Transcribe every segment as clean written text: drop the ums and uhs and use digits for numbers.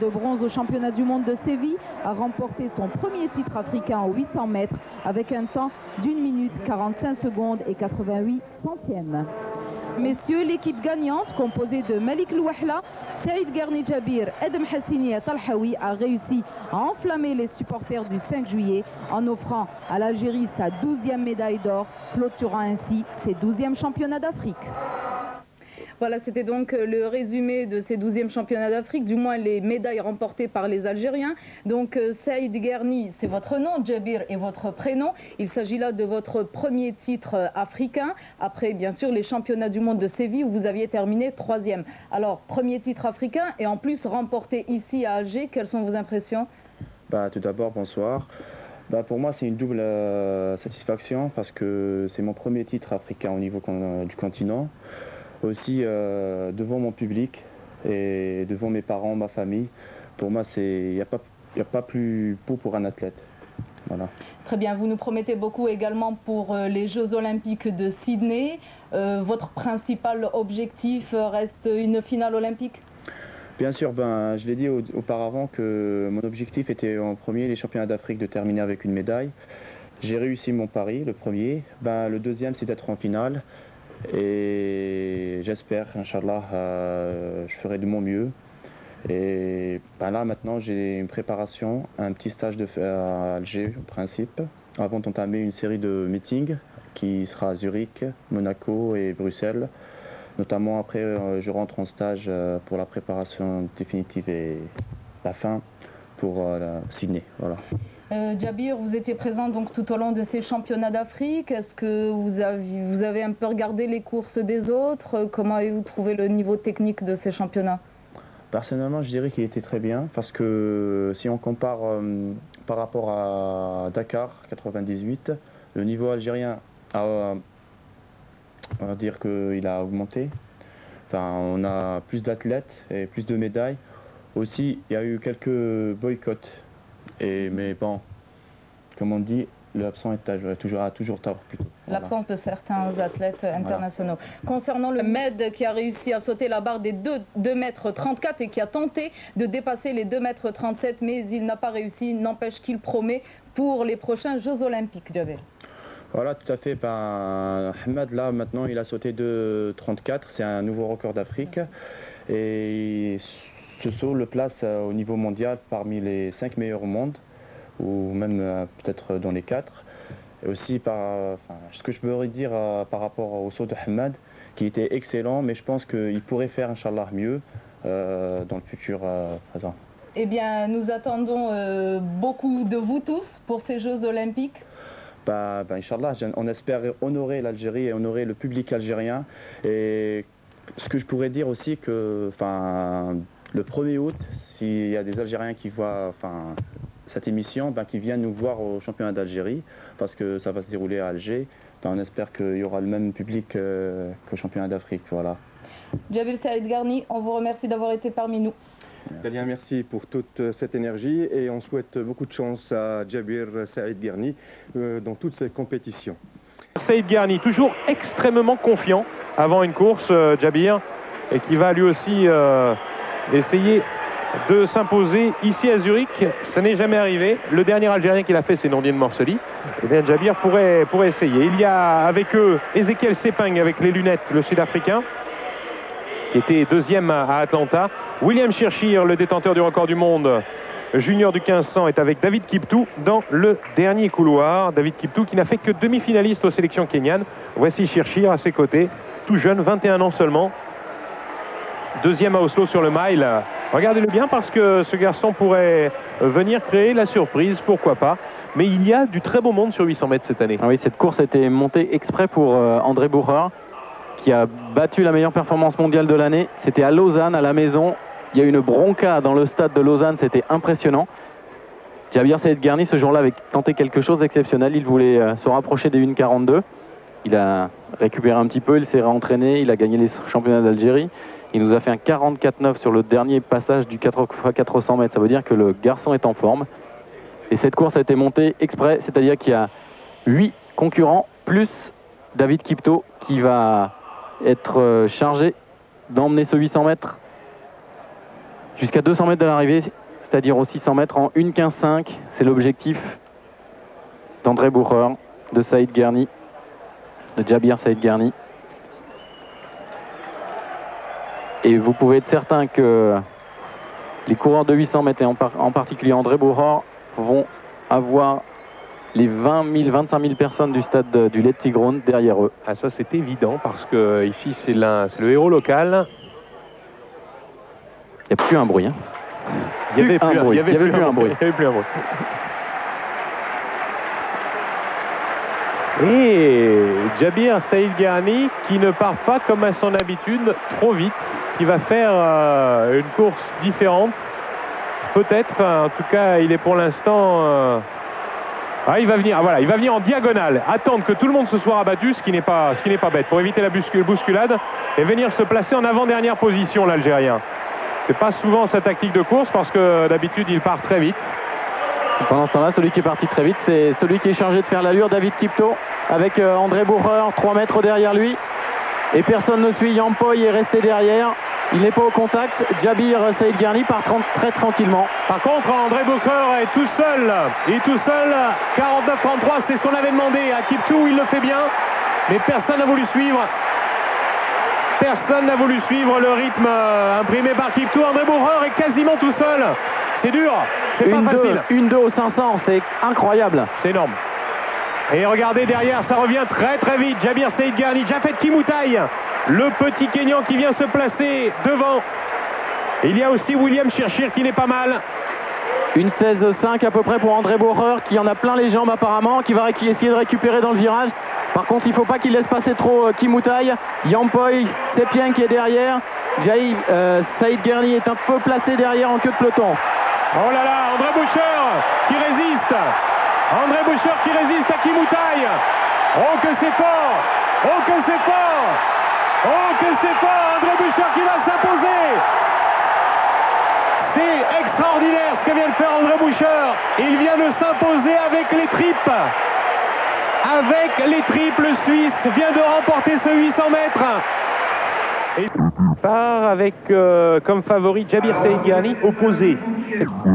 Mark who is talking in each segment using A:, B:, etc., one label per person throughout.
A: De bronze au championnat du monde de Séville, a remporté son premier titre africain aux 800 mètres avec un temps d'1 minute 45 secondes et 88 centièmes. Messieurs, l'équipe gagnante, composée de Malik Louahla, Saïd Garni Djabir, Edem Hassini et Talhaoui, a réussi à enflammer les supporters du 5 juillet en offrant à l'Algérie sa 12e médaille d'or, clôturant ainsi ses 12e championnats d'Afrique.
B: Voilà, c'était donc le résumé de ces 12e championnats d'Afrique, du moins les médailles remportées par les Algériens. Donc Saïd Garni, c'est votre nom, Djabir est votre prénom. Il s'agit là de votre premier titre africain, après bien sûr les championnats du monde de Séville où vous aviez terminé 3e. Alors, premier titre africain et en plus remporté ici à Alger, quelles sont vos impressions?
C: Tout d'abord, bonsoir. Pour moi, c'est une double satisfaction parce que c'est mon premier titre africain au niveau du continent. Aussi devant mon public et devant mes parents, ma famille. Pour moi, il n'y a pas plus beau pour un athlète. Voilà.
B: Très bien, vous nous promettez beaucoup également pour les Jeux Olympiques de Sydney. Votre principal objectif reste une finale olympique?
C: Bien sûr, je l'ai dit auparavant que mon objectif était en premier les championnats d'Afrique de terminer avec une médaille. J'ai réussi mon pari, le premier. Le deuxième, c'est d'être en finale. Et j'espère, Inch'Allah, je ferai de mon mieux. Et là, maintenant, j'ai une préparation, un petit stage à Alger, en principe, avant d'entamer une série de meetings qui sera à Zurich, Monaco et Bruxelles. Notamment après, je rentre en stage pour la préparation définitive et la fin pour Sydney. Voilà.
B: Djabir, vous étiez présent donc tout au long de ces championnats d'Afrique. Est-ce que vous avez un peu regardé les courses des autres? Comment avez-vous trouvé le niveau technique de ces championnats?
C: Personnellement, je dirais qu'il était très bien parce que si on compare par rapport à Dakar 98, le niveau algérien on va dire qu'il a augmenté. On a plus d'athlètes et plus de médailles. Aussi, il y a eu quelques boycotts. Mais bon, comme on dit, l'absent a toujours tort plutôt.
B: L'absence de certains athlètes internationaux. Voilà. Concernant le Med qui a réussi à sauter la barre des 2,34 m et qui a tenté de dépasser les 2,37 m, mais il n'a pas réussi, n'empêche qu'il promet pour les prochains Jeux Olympiques, Djabir.
C: Voilà, tout à fait. Ahmed, là, maintenant, il a sauté 2,34, c'est un nouveau record d'Afrique. Et ce saut le place au niveau mondial parmi les 5 meilleurs au monde, ou même peut-être dans les 4. Et aussi, ce que je peux dire par rapport au saut de Ahmed, qui était excellent, mais je pense qu'il pourrait faire, Inch'Allah, mieux dans le futur présent.
B: Eh bien, nous attendons beaucoup de vous tous pour ces Jeux Olympiques.
C: Inch'Allah, on espère honorer l'Algérie et honorer le public algérien. Et ce que je pourrais dire aussi que, le 1er août, s'il y a des Algériens qui voient cette émission, qui viennent nous voir au championnat d'Algérie, parce que ça va se dérouler à Alger. On espère qu'il y aura le même public qu'au championnat d'Afrique. Voilà.
B: Djabir Saïd Garni, on vous remercie d'avoir été parmi nous.
D: Bien, merci pour toute cette énergie et on souhaite beaucoup de chance à Djabir Saïd Garni dans toutes ces compétitions.
E: Saïd Garni, toujours extrêmement confiant avant une course, Djabir, et qui va lui aussi essayer de s'imposer ici à Zurich. Ça n'est jamais arrivé. Le dernier Algérien qui l'a fait, c'est Nordine Morseli. Et bien Djabir pourrait essayer. Il y a avec eux Ezekiel Sepang avec les lunettes, le Sud-Africain, qui était deuxième à Atlanta. William Chirchir, le détenteur du record du monde junior du 1500, est avec David Kiptou dans le dernier couloir. David Kiptou qui n'a fait que demi-finaliste aux sélections kenyanes. Voici Chirchir à ses côtés, tout jeune, 21 ans seulement. Deuxième à Oslo sur le mile. Regardez-le bien parce que ce garçon pourrait venir créer la surprise, pourquoi pas. Mais il y a du très beau monde sur 800 mètres cette année.
F: Ah oui, cette course a été montée exprès pour André Bucher, qui a battu la meilleure performance mondiale de l'année. C'était à Lausanne, à la maison. Il y a eu une bronca dans le stade de Lausanne, c'était impressionnant. Djabir Saïd Garni, ce jour-là, avait tenté quelque chose d'exceptionnel. Il voulait se rapprocher des 1,42. Il a récupéré un petit peu, il s'est réentraîné, il a gagné les championnats d'Algérie. Il nous a fait un 44,9 sur le dernier passage du 4x400 mètres. Ça veut dire que le garçon est en forme. Et cette course a été montée exprès, c'est-à-dire qu'il y a 8 concurrents, plus David Kiptou, qui va être chargé d'emmener ce 800 mètres jusqu'à 200 mètres de l'arrivée, c'est-à-dire aux 600 mètres en 1:15.5. C'est l'objectif d'André Bourrer, de Saïd Guerni, de Jabir Saïd Guerni. Et vous pouvez être certain que les coureurs de 800 mètres, et en particulier André Bourrer, vont avoir les 20 000, 25 000 personnes du stade du Letzigrund derrière eux.
E: Ah, ça c'est évident parce que ici c'est le héros local.
F: Il n'y a plus un bruit. Hein.
E: Il n'y avait plus un bruit. Et Jabir Saïd Guerni qui ne part pas comme à son habitude trop vite, qui va faire une course différente. Peut-être, en tout cas il est pour l'instant... il va venir, voilà, il va venir en diagonale, attendre que tout le monde se soit rabattu, ce qui n'est pas bête, pour éviter la bousculade, et venir se placer en avant-dernière position, l'Algérien. C'est pas souvent sa tactique de course parce que d'habitude il part très vite.
F: Et pendant ce temps-là, celui qui est parti très vite, c'est celui qui est chargé de faire l'allure, David Kipto, avec André Bourrer, 3 mètres derrière lui. Et personne ne suit, Yampoy est resté derrière. Il n'est pas au contact. Jabir Saïd Guerni part très tranquillement.
E: Par contre, André Bourrer est tout seul. Il est tout seul. 49-33, c'est ce qu'on avait demandé à Kipto. Il le fait bien. Mais personne n'a voulu suivre. Personne n'a voulu suivre le rythme imprimé par Kipto. André Bourrer est quasiment tout seul. C'est dur. C'est pas facile.
F: 1-2 au 500, c'est incroyable.
E: C'est énorme. Et regardez derrière, ça revient très vite. Jabir Saïd Guerni, Jafet Kimoutai, le petit Kényan qui vient se placer devant. Il y a aussi William Chirchir qui n'est pas mal.
F: 1:16.5 à peu près pour André Bourrer qui en a plein les jambes apparemment, qui va essayer de récupérer dans le virage. Par contre, il ne faut pas qu'il laisse passer trop Kimoutai. Yampoy, Sepien qui est derrière. Saïd Guerni est un peu placé derrière en queue de peloton.
E: Oh là là, André Bourcher qui résiste. André Bourcher qui résiste à Kimoutai. Oh que c'est fort. Oh que c'est fort. Oh que c'est fort. André Bourcher qui va s'imposer. C'est extraordinaire ce que vient de faire André Bourcher. Il vient de s'imposer avec les tripes. Avec les tripes, le Suisse vient de remporter ce 800 mètres. Et part avec comme favori Jabir Saïd Guerni, opposé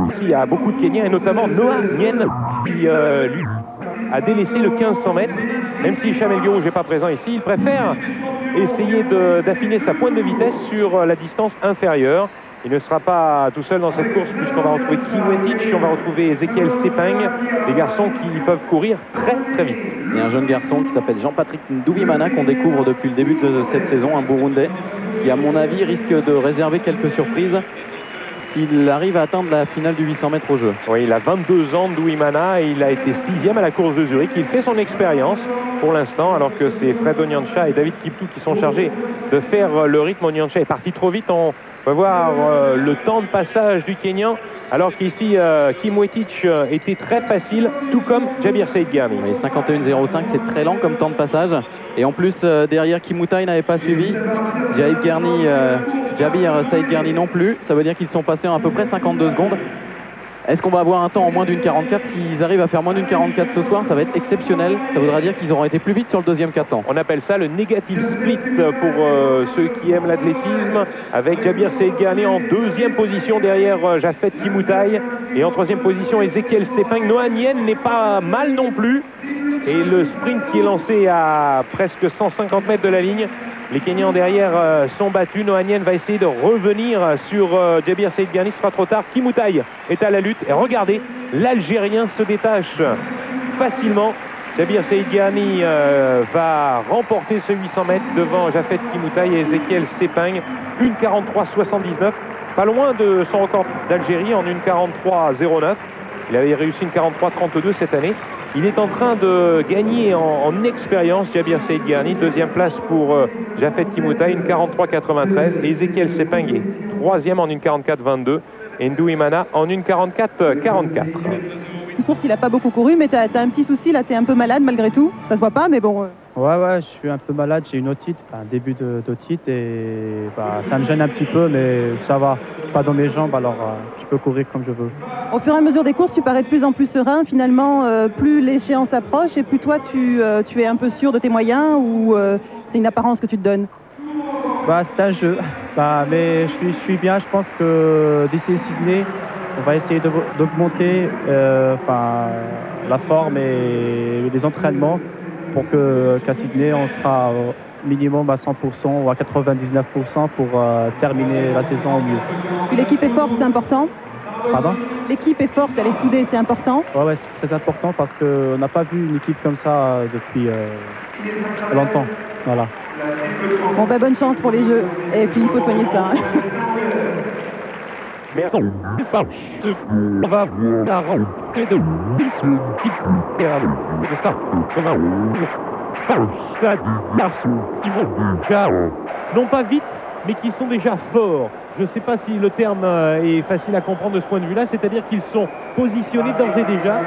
E: ici à beaucoup de Kenyans et notamment Noah Nyen qui lui a délaissé le 1500 mètres. Même si Hicham El Guerrouj n'est pas présent ici, il préfère essayer d'affiner sa pointe de vitesse sur la distance inférieure. Il ne sera pas tout seul dans cette course puisqu'on va retrouver Kiwetic, on va retrouver Ezekiel Sepeng, des garçons qui peuvent courir très vite.
F: Et un jeune garçon qui s'appelle Jean-Patrick Ndouimana qu'on découvre depuis le début de cette saison, un Burundais qui à mon avis risque de réserver quelques surprises s'il arrive à atteindre la finale du 800 mètres au jeu.
E: Oui, il a 22 ans, Ndouimana, et il a été 6e à la course de Zurich. Il fait son expérience pour l'instant, alors que c'est Fred Onyancha et David Kipto qui sont chargés de faire le rythme. Onyancha est parti trop vite. On va voir le temps de passage du Kenyan, alors qu'ici Kimwetic était très facile, tout comme Jabir Saïd Guerni.
F: 51.05, c'est très lent comme temps de passage. Et en plus, derrière Kimoutai n'avait pas suivi. Jabir Saïd Guerni non plus. Ça veut dire qu'ils sont passés en à peu près 52 secondes. Est-ce qu'on va avoir un temps en moins d'une 44? S'ils arrivent à faire moins d'une 44 ce soir, ça va être exceptionnel. Ça voudra dire qu'ils auront été plus vite sur le deuxième 400.
E: On appelle ça le negative split pour ceux qui aiment l'athlétisme, avec Jabir Saïd Guerni en deuxième position derrière Jafet Kimoutai, et en troisième position Ezekiel Sepeng. Noah Nyen n'est pas mal non plus, et le sprint qui est lancé à presque 150 mètres de la ligne. Les Kenyans derrière sont battus. Noah Nyen va essayer de revenir sur Jabir Saïd Guerni. Ce sera trop tard. Kimoutai est à la lutte. Et regardez, l'Algérien se détache facilement. Jabir Saïd Guerni va remporter ce 800 mètres devant Jafet Kimoutai et Ezekiel Sepeng. 1:43.79. Pas loin de son record d'Algérie en 1:43.09. Il avait réussi une 43.32 cette année. Il est en train de gagner en expérience, Jabir Saïd Guerni. Deuxième place pour Jafet Kimoutai, une 43.93. Et Ezekiel Sepeng est troisième en une 44.22. Et Ndouimana en une 44.44.
G: Une course, il n'a pas beaucoup couru, mais tu as un petit souci, là, tu es un peu malade malgré tout. Ça se voit pas, mais bon...
H: Ouais, je suis un peu malade, j'ai une otite, un début d'otite, et ça me gêne un petit peu, mais ça va, pas dans mes jambes, alors je peux courir comme je veux.
G: Au fur et à mesure des courses, tu parais de plus en plus serein, finalement, plus l'échéance approche, et plus toi, tu es un peu sûr de tes moyens, ou c'est une apparence que tu te donnes?
H: C'est un jeu, Mais je suis bien. Je pense que d'ici Sydney, on va essayer d'augmenter la forme et les entraînements pour qu'à Sydney, on sera au minimum à 100% ou à 99% pour terminer la saison au mieux.
G: L'équipe est forte, c'est important.
H: Pardon?
G: L'équipe est forte, elle est soudée, c'est important.
H: Ouais, c'est très important parce qu'on n'a pas vu une équipe comme ça depuis longtemps. Voilà.
G: Bon, bonne chance pour les Jeux. Et puis, il faut soigner ça.
E: Non pas vite, mais qui sont déjà forts. Je ne sais pas si le terme est facile à comprendre de ce point de vue-là, c'est-à-dire qu'ils sont positionnés d'ores et déjà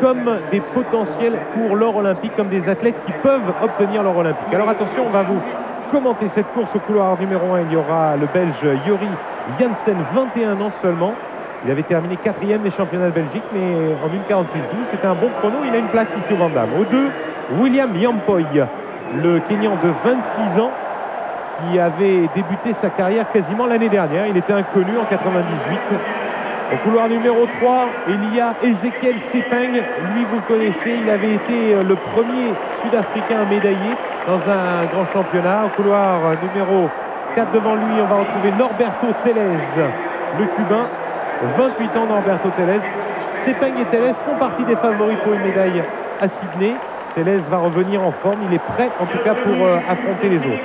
E: comme des potentiels pour l'or olympique, comme des athlètes qui peuvent obtenir l'or olympique. Alors attention, on va vous commenter cette course au couloir numéro 1. Il y aura le Belge Jori Jansen, 21 ans seulement. Il avait terminé 4e des championnats de Belgique, mais en 1,46,12, c'était un bon chrono. Il a une place ici au Van Damme. Au 2, William Yampoy, le Kenyan de 26 ans, qui avait débuté sa carrière quasiment l'année dernière. Il était inconnu en 98. Au couloir numéro 3, il y a Ezekiel Sepeng. Lui, vous le connaissez, il avait été le premier Sud-Africain médaillé dans un grand championnat. Au couloir numéro 4, devant lui, on va retrouver Norberto Tellez, le Cubain. 28 ans, Norberto Tellez. Sepeng et Tellez font partie des favoris pour une médaille à Sydney. Tellez va revenir en forme. Il est prêt, en tout cas, pour affronter les autres.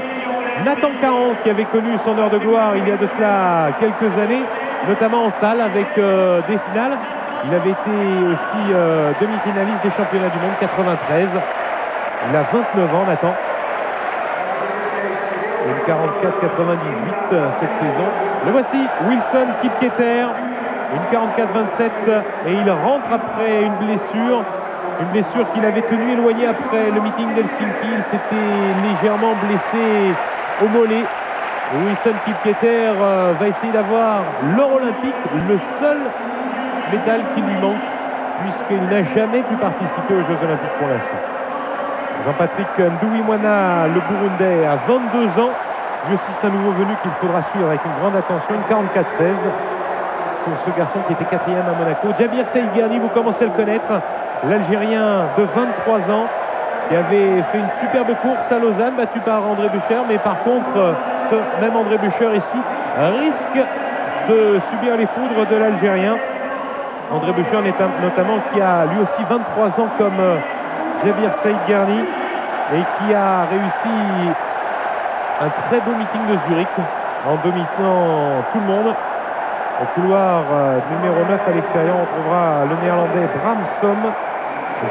E: Nathan Caron, qui avait connu son heure de gloire il y a de cela quelques années, notamment en salle avec des finales. Il avait été aussi demi-finaliste des championnats du monde 93. Il a 29 ans, Nathan. Une 44-98 cette saison. Le voici, Wilson Kipketer, une 44-27, et il rentre après une blessure qu'il avait tenue éloignée après le meeting d'Helsinki. Il s'était légèrement blessé au mollet. Wilson Kipketer va essayer d'avoir l'or olympique, le seul médaille qui lui manque, puisqu'il n'a jamais pu participer aux Jeux olympiques pour l'instant. Jean-Patrick Nduwimana, le Burundais, a 22 ans. Lui aussi, c'est un nouveau venu qu'il faudra suivre avec une grande attention. Une 44-16 pour ce garçon qui était 4e à Monaco. Jabir Saïd Garni, vous commencez à le connaître. L'Algérien de 23 ans qui avait fait une superbe course à Lausanne, battu par André Bucher. Mais par contre, ce même André Bucher ici risque de subir les foudres de l'Algérien. André Bucher notamment, qui a lui aussi 23 ans comme Jabir Saïd Garni et qui a réussi un très beau meeting de Zurich en dominant tout le monde. Au couloir numéro 9 à l'extérieur, on trouvera le néerlandais Bram Som,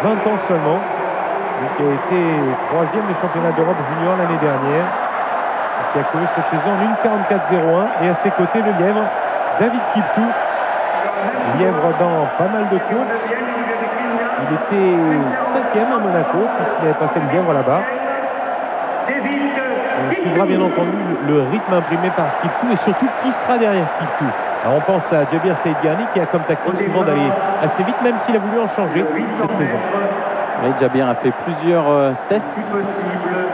E: 20 ans seulement, qui a été 3e des championnats d'Europe junior l'année dernière, qui a couru cette saison en 1,44,01. Et à ses côtés, le lièvre David Kiptou, lièvre dans pas mal de courses. Il était 5e à Monaco, puisqu'il n'avait pas fait le lièvre là-bas. On suivra bien entendu le rythme imprimé par Kiptou et surtout qui sera derrière Kiptou. Alors on pense à Jabir Saïd Garni qui a comme tactique souvent d'aller assez vite, même s'il a voulu en changer cette saison.
F: Oui, Jabir a fait plusieurs tests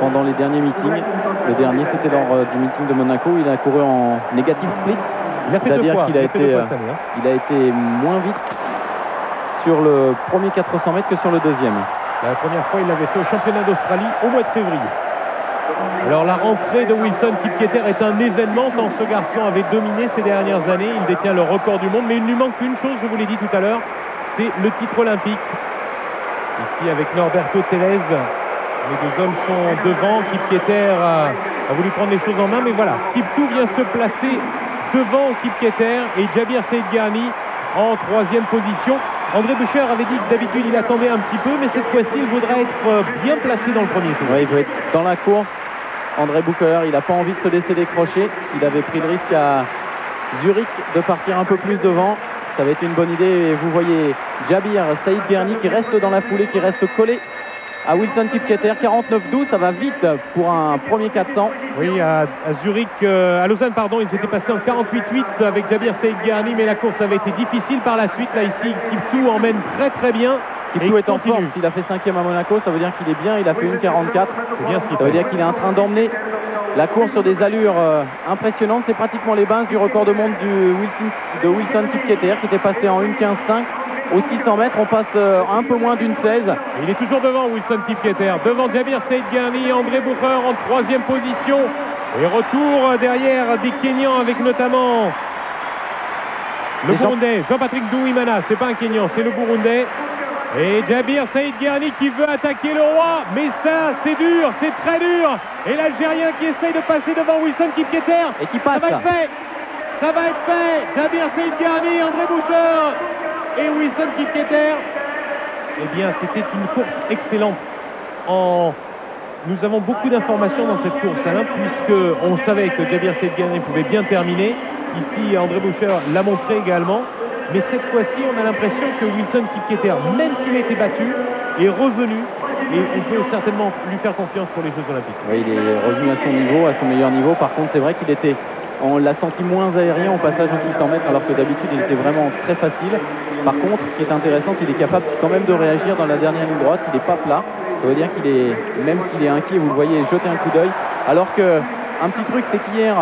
F: pendant les derniers meetings. Le dernier, c'était lors du meeting de Monaco. Il a couru en négatif split. C'est-à-dire qu'il a été moins vite sur le premier 400 mètres que sur le deuxième.
E: La première fois, il l'avait fait au championnat d'Australie au mois de février. Alors la rentrée de Wilson Kipketer est un événement tant ce garçon avait dominé ces dernières années. Il détient le record du monde, mais il ne lui manque qu'une chose, je vous l'ai dit tout à l'heure, c'est le titre olympique. Ici avec Norberto Tellez, les deux hommes sont devant. Kipketer a voulu prendre les choses en main, mais voilà, Kiptou vient se placer devant Kipketer et Jabir Saïd Garni en 3e position. André Bucher avait dit que d'habitude il attendait un petit peu, mais cette fois-ci il voudra être bien placé dans le premier tour.
F: Oui, il veut être dans la course. André Bucher, il n'a pas envie de se laisser décrocher. Il avait pris le risque à Zurich de partir un peu plus devant. Ça avait été une bonne idée. Et vous voyez Jabir Saïd Garni qui reste dans la foulée, qui reste collé à Wilson Kipketer. 49-12, ça va vite pour un premier 400.
E: Oui, à Zurich, à Lausanne, pardon, il s'était passé en 48-8 avec Jabir Saïd Garni, mais la course avait été difficile par la suite. Là, ici, Kiptou emmène très très bien.
F: Kiptou est en forme. S'il a fait 5e à Monaco, ça veut dire qu'il est bien. Il a fait une 44.
E: C'est bien ce qu'il fait.
F: Ça veut dire qu'il est en train d'emmener la course sur des allures impressionnantes. C'est pratiquement les bases du record de monde de Wilson Kipketer qui était passé en 1:15.5. Aux 600 mètres, on passe un peu moins d'une 16.
E: Il est toujours devant Wilson Kipketer, devant Jabir Saïd Garni, André Boucher en 3e position. Et retour derrière des Kenyans avec notamment le Burundais, Jean-Patrick Douimana. C'est pas un Kenyan, c'est le Burundais. Et Jabir Saïd Garni qui veut attaquer le roi, mais ça c'est dur, c'est très dur. Et l'Algérien qui essaye de passer devant Wilson Kipketer.
F: Et qui passe.
E: Ça va être fait. Ça va être fait. Jabir Saïd Garni, André Boucher et Wilson Kipketer. Eh bien, c'était une course excellente. Nous avons beaucoup d'informations dans cette course, Alain, puisqu'on savait que Jabir Saïd Garni pouvait bien terminer. Ici, André Boucher l'a montré également. Mais cette fois-ci, on a l'impression que Wilson Kipketer, même s'il a été battu, est revenu. Et on peut certainement lui faire confiance pour les Jeux Olympiques.
F: Oui, il est revenu à son niveau, à son meilleur niveau. Par contre, c'est vrai qu'il était... On l'a senti moins aérien au passage aux 600 mètres, alors que d'habitude, il était vraiment très facile. Par contre, ce qui est intéressant, c'est qu'il est capable quand même de réagir dans la dernière ligne droite. Il n'est pas plat. Ça veut dire qu'il est, même s'il est inquiet, vous le voyez jeter un coup d'œil. Alors que, un petit truc, c'est qu'hier,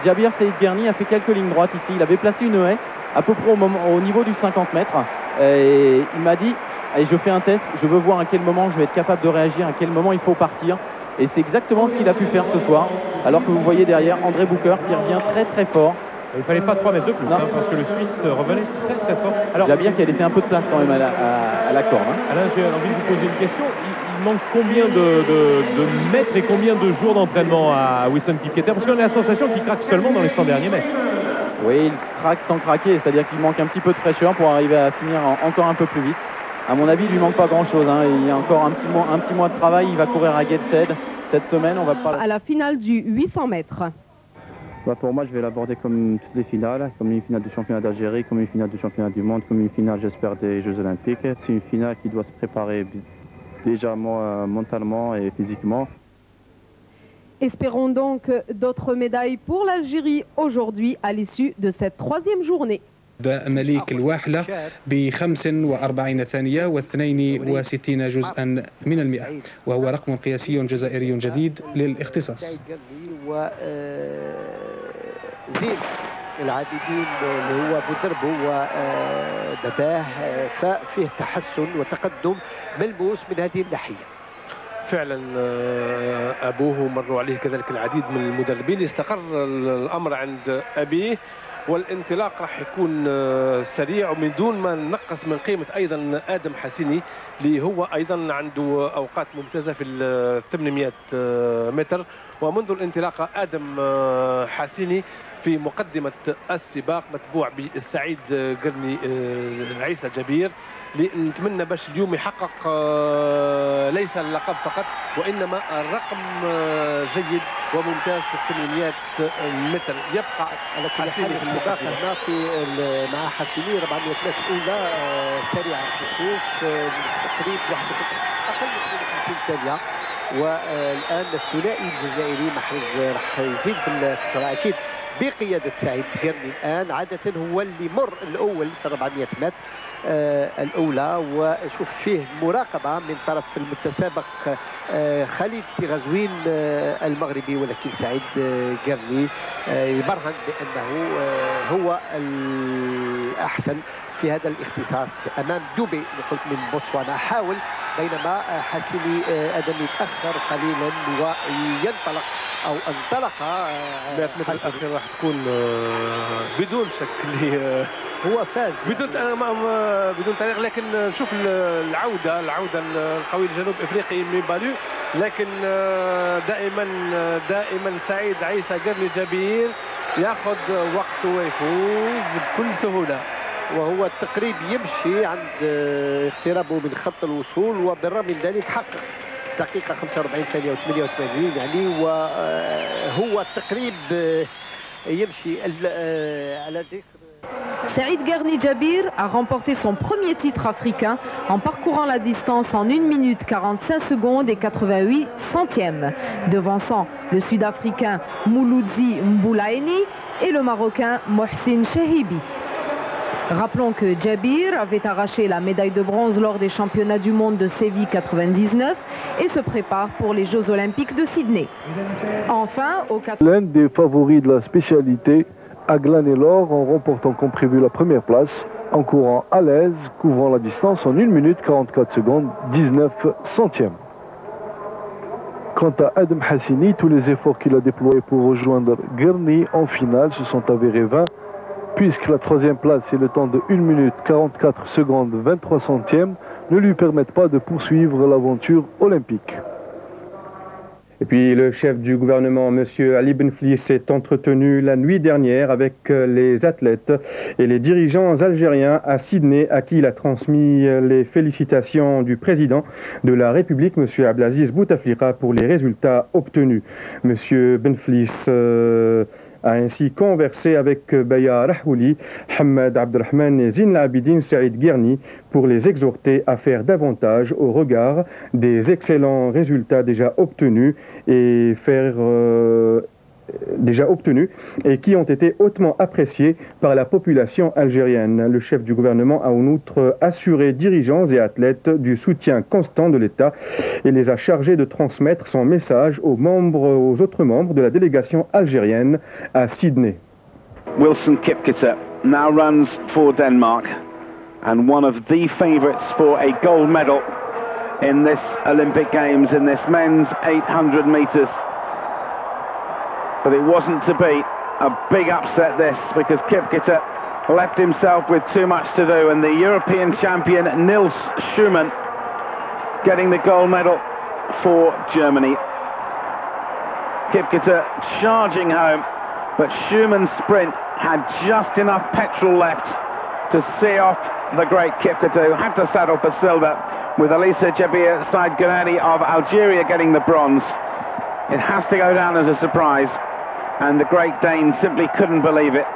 F: Jabir Saïd Garni a fait quelques lignes droites ici. Il avait placé une haie à peu près au niveau du 50 mètres. Et il m'a dit, allez, je fais un test, je veux voir à quel moment je vais être capable de réagir, à quel moment il faut partir. Et c'est exactement ce qu'il a pu faire ce soir. Alors que vous voyez derrière André Boucher qui revient très très fort.
E: Il ne fallait pas 3 mètres de plus, hein, parce que le Suisse revenait très très fort.
F: Alors, Jabir qui a laissé un peu de place quand même à la corde. Hein.
E: Alain, j'ai envie de vous poser une question. Il manque combien de mètres et combien de jours d'entraînement à Wilson Kipketer? Parce qu'on a la sensation qu'il craque seulement dans les 100 derniers mètres.
F: Oui, il craque sans craquer, c'est-à-dire qu'il manque un petit peu de fraîcheur pour arriver à finir encore un peu plus vite. À mon avis, il lui manque pas grand-chose. Hein. Il y a encore un petit mois de travail. Il va courir à Gateshead cette semaine. On va pas...
A: À la finale du 800 mètres.
C: Bah pour moi, je vais l'aborder comme toutes les finales, comme une finale du championnat d'Algérie, comme une finale du championnat du monde, comme une finale, j'espère, des Jeux Olympiques. C'est une finale qui doit se préparer déjà mentalement et physiquement.
A: Espérons donc d'autres médailles pour l'Algérie aujourd'hui à l'issue de cette 3e journée.
I: مليك الواحلة ب 45 ثانية و62 جزءا من المئة وهو رقم قياسي جزائري جديد للاختصاص.
J: زين العديدين اللي هو بودربو ودباه ففيه تحسن وتقدم ملموس من هذه الناحية.
I: فعلا أبوه مروا عليه كذلك العديد من المدربين. استقر الأمر عند أبيه والانطلاق راح يكون سريع ومن دون ما نقص من قيمة أيضا آدم حسيني اللي هو أيضا عنده أوقات ممتازة في 800 متر. ومنذ الانطلاقة آدم حسيني في مقدمة السباق متبوع بالسعيد قرني عيسى جبير اللي نتمنى باش اليوم يحقق ليس اللقب فقط وإنما الرقم جيد وممتاز في 800 متر. يبقى
J: على كل حال السباق هنا مع حسيني 400 متر أولى سريعة بخصوص تقريبا أقل من 50 ثانية. والآن الثنائي الجزائري محرز راح يزيد في السرعة أكيد بقيادة سعيد قرني. الآن عادة هو اللي مر الأول في 400 متر الأولى. وشوف فيه مراقبة من طرف المتسابق خالد غزوين المغربي ولكن سعيد قرني يبرهن بأنه هو الأحسن في هذا الاختصاص أمام دوبي قلت من بوتسوانا. حاول بينما حسيني آدم يتأخر قليلا وينطلق أو انطلق
I: 100 متر الأخير راح تكون بدون شك اللي
J: هو فاز
I: بدون تاريخ. لكن نشوف العودة القوي لجنوب افريقي ميبالو. لكن دائما سعيد عيسى قرني جبير ياخذ وقته ويفوز بكل سهولة.
J: وهو التقريب يمشي عند اقترابه من خط الوصول وبالرغم من ذلك حقق دقيقة 45 ثانية و88 يعني. وهو التقريب يمشي على ذكر.
A: Saïd Garni Jabir a remporté son premier titre africain en parcourant la distance en 1 minute 45 secondes et 88 centièmes, devançant le Sud-Africain Mouloudzi Mboulaini et le Marocain Mohsin Chehibi. Rappelons que Djabir avait arraché la médaille de bronze lors des championnats du monde de Séville 99 et se prépare pour les Jeux olympiques de Sydney. Enfin,
K: l'un des favoris de la spécialité a glané l'or en remportant comme prévu la première place, en courant à l'aise, couvrant la distance en 1 minute 44 secondes 19 centièmes. Quant à Adam Hassini, tous les efforts qu'il a déployés pour rejoindre Guerny en finale se sont avérés vains, puisque la troisième place et le temps de 1 minute 44 secondes 23 centièmes ne lui permettent pas de poursuivre l'aventure olympique.
D: Et puis le chef du gouvernement, M. Ali Benflis, s'est entretenu la nuit dernière avec les athlètes et les dirigeants algériens à Sydney, à qui il a transmis les félicitations du président de la République, M. Abdelaziz Bouteflika, pour les résultats obtenus. M. Benflis a ainsi conversé avec Baya Rahouli, Hamad Abdelrahman et Zine Abidine Saïd Guerni pour les exhorter à faire davantage au regard des excellents résultats déjà obtenus et qui ont été hautement appréciés par la population algérienne. Le chef du gouvernement a en outre assuré dirigeants et athlètes du soutien constant de l'État et les a chargés de transmettre son message aux autres membres de la délégation algérienne à Sydney.
L: Wilson Kipketer now runs for Denmark and one of the favourites for a gold medal in this Olympic Games in this men's 800 metres. But it wasn't to be a big upset this, because Kipketer left himself with too much to do, and the European champion Nils Schumann getting the gold medal for Germany. Kipketer charging home, but Schumann's sprint had just enough petrol left to see off the great Kipketer, who had to settle for silver, with Elisa Jabir Said Ghanani of Algeria getting the bronze. It has to go down as a surprise, and the Great Dane simply couldn't believe it.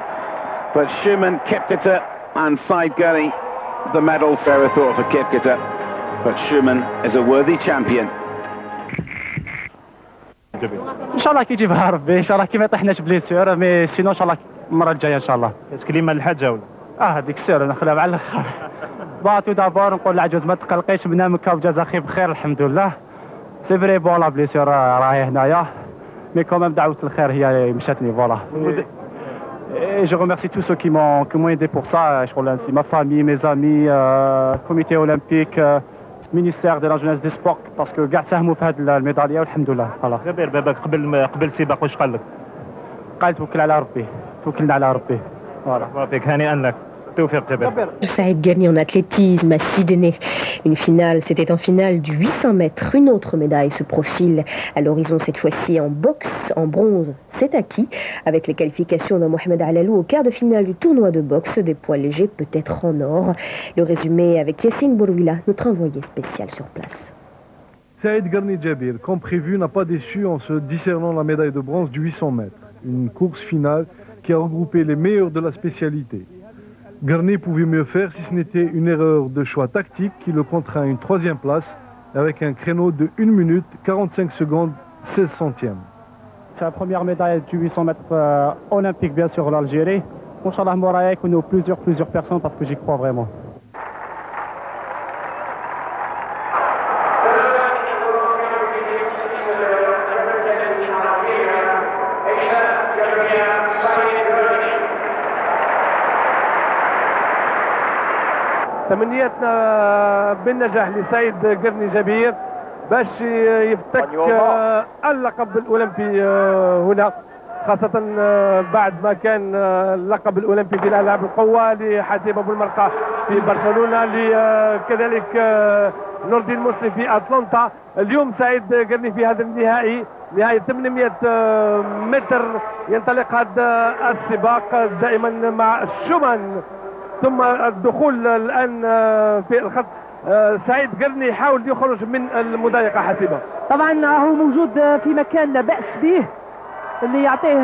L: But Schumann, Kipketer and Said Gurney, the medal, fairer thought for Kipketer, but Schumann is a worthy champion.
H: ان شاء الله كي يجيبها ربي، ان شاء الله كي ما يطيحناش بليسيور، مي سينو ان شاء الله المره الجايه ان شاء الله. كلمه للحاجه ولا؟ هذيك السير نخليها مع الاخر. باتو دابور نقول للعجوز ما تقلقيش، بنامك وجزاك اخي بخير الحمد لله. سي فري فوالا بليسيور راهي هنايا، مي كوميم دعوه الخير هي مشاتني فوالا. Et je remercie tous ceux qui m'ont aidé pour ça. Je remercie ma famille, mes amis, comité olympique, ministère de la jeunesse des sports, parce que قاعد ساهموا في هذه الميداليه والحمد لله. فوالا. جابر باباك قبل السباق واش قال لك؟ قال توكل على ربي، توكلنا على ربي. فوالا. يعطيك هنيئا لك.
M: Saïd Gherni en athlétisme à Sydney. Une finale, c'était en finale du 800 mètres. Une autre médaille se profile à l'horizon, cette fois-ci en boxe, en bronze. C'est acquis avec les qualifications de Mohamed Alalou au quart de finale du tournoi de boxe des poids légers, peut-être en or. Le résumé avec Yassine Bourouila, notre envoyé spécial sur place.
K: Saïd Gherni Djabir, comme prévu, n'a pas déçu en se discernant la médaille de bronze du 800 mètres. Une course finale qui a regroupé les meilleurs de la spécialité. Gherni pouvait mieux faire si ce n'était une erreur de choix tactique qui le contraint à une troisième place avec un créneau de 1 minute 45 secondes 16 centièmes.
H: C'est la première médaille du 800 mètres olympique bien sûr l'Algérie. Inch'Allah Mouraya et nous plusieurs personnes parce que j'y crois vraiment.
N: تمنياتنا بالنجاح لسعيد قرني جبير باش يفتك اللقب الأولمبي هنا، خاصة بعد ما كان اللقب الأولمبي في الألعاب القوى لحسيب أبو المرقة في برشلونة، كذلك نور الدين مسلم في أتلانتا. اليوم سعيد قرني في هذا النهائي، نهاية 800 متر، ينطلق هذا السباق دائما مع شومان، ثم الدخول الآن في الخط. سعيد قرني يحاول يخرج من المضايقة حسيبة.
G: طبعا هو موجود في مكان لا بأس به اللي يعطيه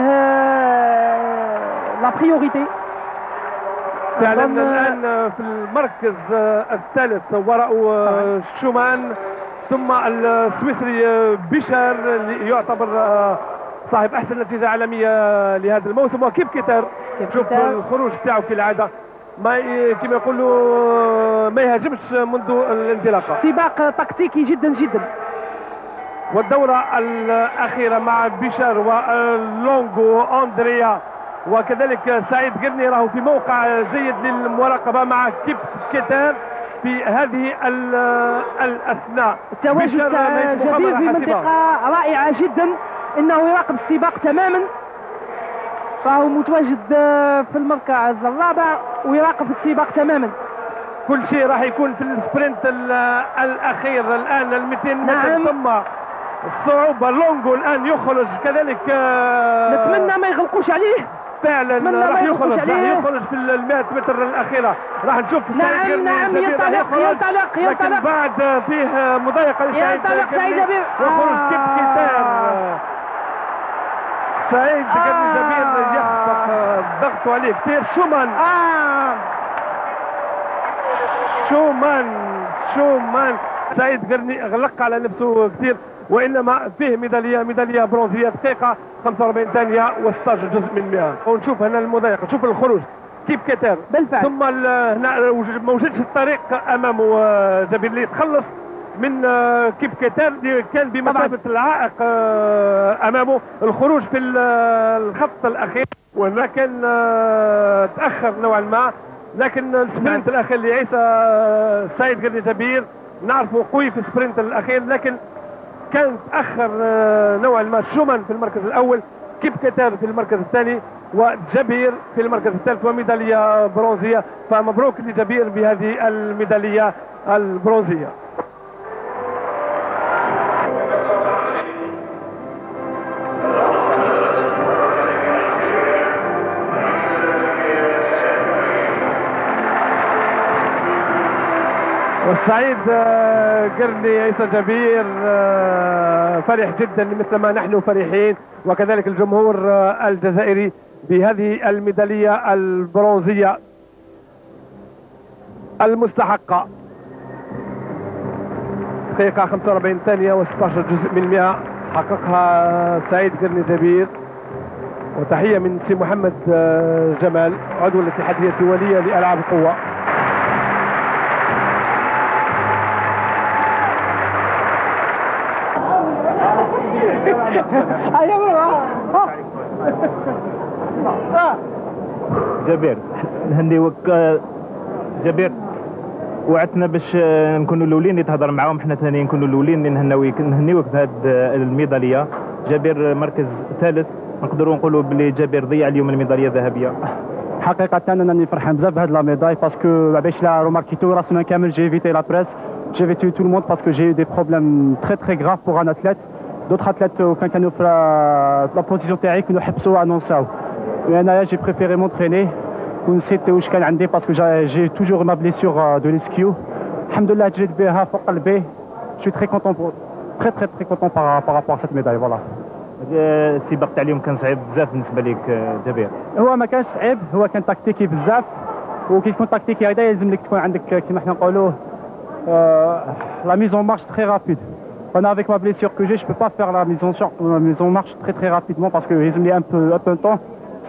G: لا بريوريتي.
N: فعلا الآن في المركز الثالث وراء شومان، ثم السويسري بيشر اللي يعتبر صاحب أحسن نتيجة عالمية لهذا الموسم، وكيف كتر شوف الخروج تاعه كالعادة كما يقولوا ما يهاجمش منذ الانطلاقه.
G: سباق تكتيكي جدا جدا.
N: والدوره الاخيره مع بيشار ولونغو اندريا وكذلك سعيد قرني راهو في موقع جيد للمراقبه مع كيب كيتر في هذه الاثناء.
G: التواجد جبير في منطقه رائعه جدا، انه يراقب السباق تماما، فهو متواجد في المركز الرابع ويراقب السباق تماما.
N: كل شيء راح يكون في السبرنت الاخير الان ال 200 متر.
G: نعم.
N: ثم الصعوبه لونغو الان يخرج كذلك.
G: نتمنى ما يغلقوش عليه
N: فعلا راح يخرج في ال 100 متر الاخيره. راح نشوف
G: نعم ينطلق
N: لكن بعد فيه مضايقه لسعيد جبير وخروج كيب كيتار. سعيد جبير يخفق ضغطه عليه كثير. شومان سعيد قرني غلق على نفسه كثير، وانما فيه ميداليه برونزيه دقيقه 45 ثانيه و16 جزء من 100. ونشوف هنا المضايقه، شوف الخروج كيب كيتر
G: بالفعل.
N: ثم هنا ما وجدش الطريق امامه جبير اللي يتخلص من كيب كيتر اللي كان بمثابه العائق امامه. الخروج في الخط الاخير وهنا كان تاخر نوعا ما، لكن السبرنت الاخير لعيسى سعيد قرني جبير نعرفه قوي في السبرنت الاخير، لكن كان تاخر نوعا ما. شومان في المركز الاول، كيب كيتر في المركز الثاني، وجبير في المركز الثالث وميداليه برونزيه. فمبروك لجبير بهذه الميداليه البرونزيه. والسعيد قرني عيسى جبير فرح جدا مثل ما نحن فرحين، وكذلك الجمهور الجزائري بهذه الميدالية البرونزية المستحقة. دقيقة 45 ثانية و16 جزء من 100 حققها سعيد قرني جبير. وتحية من سي محمد جمال عضو الاتحادية الدولية لألعاب القوة.
O: جبير نهنيوك جبير، وعدتنا باش نكونوا الاولين اللي تهضر معاهم، حنا ثاني نكونوا الاولين اللي نهنيوك بهذه الميداليه. جبير مركز ثالث، نقدروا نقولوا بلي جبير ضيع اليوم الميداليه الذهبيه.
H: حقيقه انني فرحان بزاف بهذه لا ميداي باسكو باش لا روماركيتو لا سيمين كامل جي ايفيتي لا بريس، جي ايفيتي تو الموند باسكو جي دي بروبليم تري غراف بور ان اتليت. دوطخ اتليت كانوا في لا بوزيسيون تاعي كانوا حبسوا انونساو، انايا جي بريفيري مونتريني ونسيت واش كان عندي باسكو جي توجور ما بليسيور دو ليسكيو. الحمد لله جريت بها فوق قلبي. جو تري كونتون تري كونتون بارابور سيت ميداي. فوالا
O: السباق تاع اليوم كان صعيب بزاف بالنسبه ليك جبير.
H: هو ما كانش صعيب، هو كان تكتيكي بزاف، وكي تكون تكتيكي هكذا يلزم لك تكون عندك كيما حنا نقولوا لا ميزون مارش تري رابيد. Pendant avec ma blessure que j'ai, je peux pas faire la mise en marche très rapidement parce que j'ai mis un peu de temps,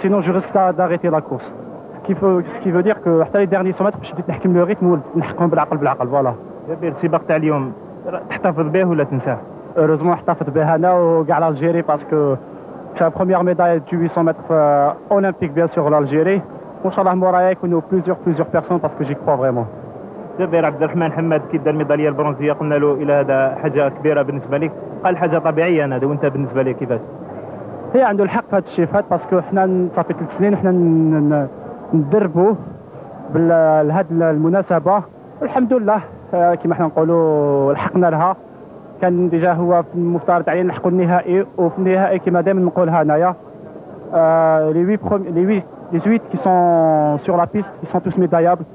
H: sinon je risque d'arrêter la course. Ce qui veut dire que حتى les derniers 100 mètres باش بديت نحكم لو ريتم ونحكم بالعقل. فوالا
O: جبير السباق تاع اليوم تحتفظ به ولا تنساه؟
H: heureusement احتفظ به انا وكاع l'Algérie parce que c'est la première médaille du 800 mètres olympique bien sûr l'Algérie. وان شاء الله مورايا يكونوا plusieurs personnes parce que j'y crois vraiment.
O: جبير عبد الرحمن حماد كي دار الميداليه البرونزيه قلنا له الى هذا حاجه كبيره بالنسبه لك، قال حاجه طبيعيه انا، وانت بالنسبه لك كيفاش؟
H: هي عنده الحق في هذا الشيء فات باسكو حنا صافي 3 سنين وحنا ندربوا بهذه المناسبه، والحمد لله كما حنا نقولوا لحقنا لها. كان ديجا هو المفترض علينا نلحقوا النهائي، وفي النهائي كما دائما نقولها انايا les 8 qui sont sur la piste ils sont tous médaillables.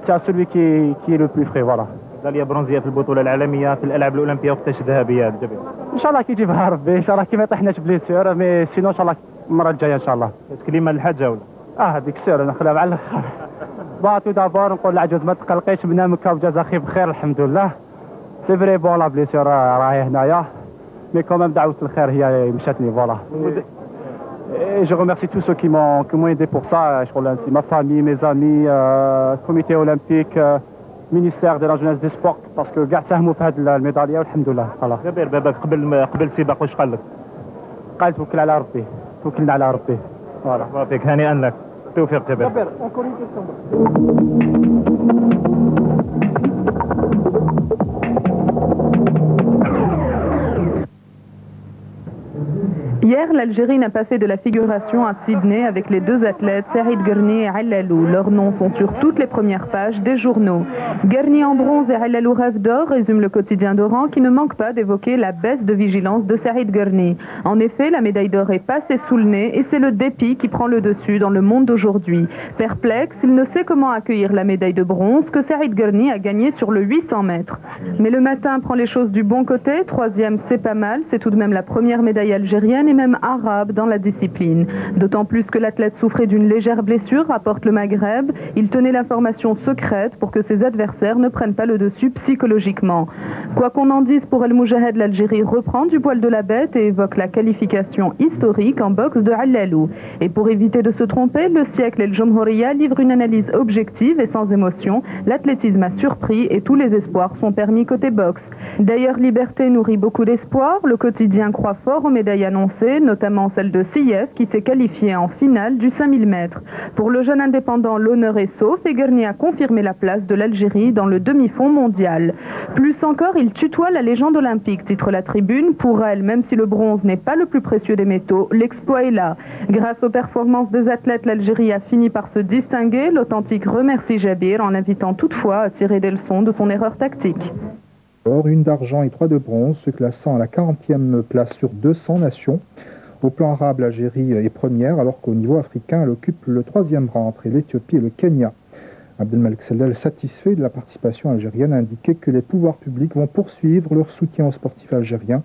H: C'est celui qui est le plus frais. Voilà.
O: ميداليه برونزيه في البطوله العالميه في الالعاب الاولمبيه وقتاش ذهبيه جبير؟
H: ان شاء الله كي يجيبها ربي، ان شاء الله كي ما يطيحناش بليسيور، مي سينو ان شاء الله المره الجايه ان شاء الله.
O: كلمه للحاجه ولا؟
H: هذيك سير ناخذها مع الاخر. باتو دابور نقول للعجوز ما تقلقيش، بنامك وجزا خير بخير الحمد لله. سي فري بون لا بليسيور راهي هنايا، مي كومام دعوه الخير هي مشاتني. فوالا Et je remercie tous ceux qui m'ont aidé pour ça. C'est ma famille, mes amis, comité olympique, ministère de la jeunesse des sports, parce que كاع ساهموا في هذه الميداليه والحمد لله. خلاص.
O: جابر باباك قبل السباق واش قال لك؟
H: قال توكل على ربي، توكلنا على ربي.
O: فوالا. بارك هانئا لك. توفيق جابر.
H: جابر
B: Hier, l'Algérie n'a pas fait de la figuration à Sydney avec les deux athlètes Saïd Guerni et Allalou. Leurs noms sont sur toutes les premières pages des journaux. Guerni en bronze et Allalou rêve d'or résume le quotidien d'Oran qui ne manque pas d'évoquer la baisse de vigilance de Saïd Guerni. En effet, la médaille d'or est passée sous le nez et c'est le dépit qui prend le dessus dans le monde d'aujourd'hui. Perplexe, il ne sait comment accueillir la médaille de bronze que Saïd Guerni a gagnée sur le 800 mètres. Mais le matin prend les choses du bon côté. Troisième, c'est pas mal. C'est tout de même la première médaille algérienne et même arabe dans la discipline. D'autant plus que l'athlète souffrait d'une légère blessure, rapporte le Maghreb. Il tenait l'information secrète pour que ses adversaires ne prennent pas le dessus psychologiquement. Quoi qu'on en dise pour El Moujahid, l'Algérie reprend du poil de la bête et évoque la qualification historique en boxe de Allalou. Et pour éviter de se tromper, le siècle et le Jomhouria livre une analyse objective et sans émotion. L'athlétisme a surpris et tous les espoirs sont permis côté boxe. D'ailleurs, Liberté nourrit beaucoup d'espoir. Le quotidien croit fort aux médailles annoncées, notamment celle de Siev qui s'est qualifiée en finale du 5000 mètres. Pour le jeune indépendant, l'honneur est sauf et Guerni a confirmé la place de l'Algérie dans le demi-fond mondial. Plus encore, il tutoie la légende olympique, titre la Tribune. Pour elle, même si le bronze n'est pas le plus précieux des métaux, l'exploit est là. Grâce aux performances des athlètes, l'Algérie a fini par se distinguer. L'authentique remercie Jabir en l'invitant toutefois à tirer des leçons de son erreur tactique.
P: Une d'argent et 3 de bronze, se classant à la 40e place sur 200 nations. Au plan arabe, l'Algérie est première, alors qu'au niveau africain, elle occupe le 3e rang après l'Éthiopie et le Kenya. Abdelmalek Sellel, satisfait de la participation algérienne, a indiqué que les pouvoirs publics vont poursuivre leur soutien aux sportifs algériens.